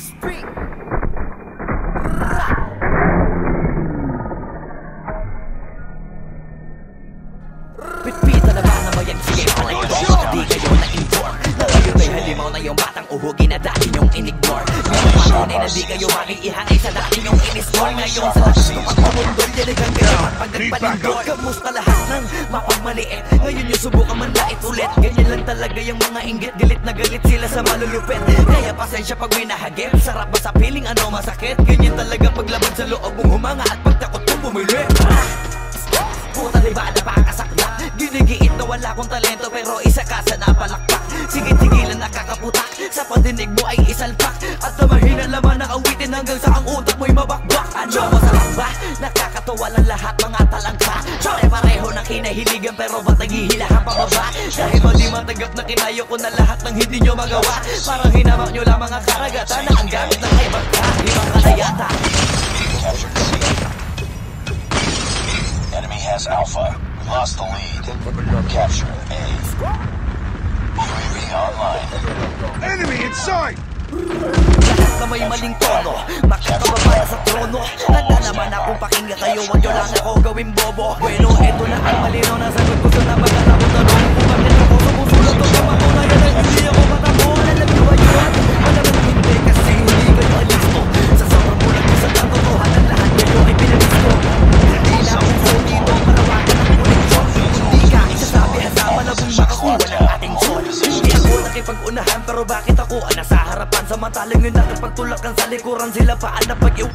Street. Pitpita na ba na mayag sige pa na yun? Di kayo na-inform na kayo ay halimaw na yung batang uhugin na dati nyong in-ignore. Ngayon patunay na di kayo makiihanay sa dati nyong in-ignore. Ngayon sa lakas ko pagpumundol, diligan kayo at pagdagpalindol. Kamusta lahat ng mapagmaliit? Ngayon yung subukan man lait ulit. Ganyan lang talaga yung mga inggit, galit na galit sila sa malulupit. Kaya pasensya pag may nahagip, sarap ba sa piling ano masakit? Ganyan talaga paglaban sa loob mong humanga at pagtakot mong bumili. Puta diba na pakasaklap? Ginigiit na wala kong talento pero isa ka sa napalakpak. Sige-tigilan nakakaputak, sa pandinig mo ay isalpak. At na mahina laman ng awitin hanggang sa ang utak mo'y mabakbak. Ano masarap ba? Nakakatawa lang lahat mga talangka. Pare-pareho ng kinahiligan pero ba't naghihilahan pababa? Dahil ba di matanggap na kinayo ko na lahat ng hindi nyo magawa? Parang hinamak nyo lang mga karagatan na ang gamit ng ibang ka. Ibang ka na yata. Enemy has Alpha. Lost the lead. Capture A. UAV online. Enemy in sight! Lahat na may maling tono, makakababa na sa trono. Handa naman akong pakinggan kayo, wag nyo lang ako gawing bobo. Bueno, eto na ang malinaw na sagot ko sa napagkatapos na noon. Kung bakit ako sumusulat o kamatunayan ay hindi ako matamo. Alam nyo ba yun? Alam mo hindi kasi hindi kayo alisto. Sa sobrang mulat ko sa katotohanan, lahat kayo ay pinalisto. Hindi na akong phone dito, parawagan ang koneksyon. Hindi ka isasabi hasama na kung makakuha ng ating son. Hindi ako nakipag-unahan pero bakit ako nasa harapan? Samantalang yun nakipagtulakan sa likuran sila paan na pag-iw.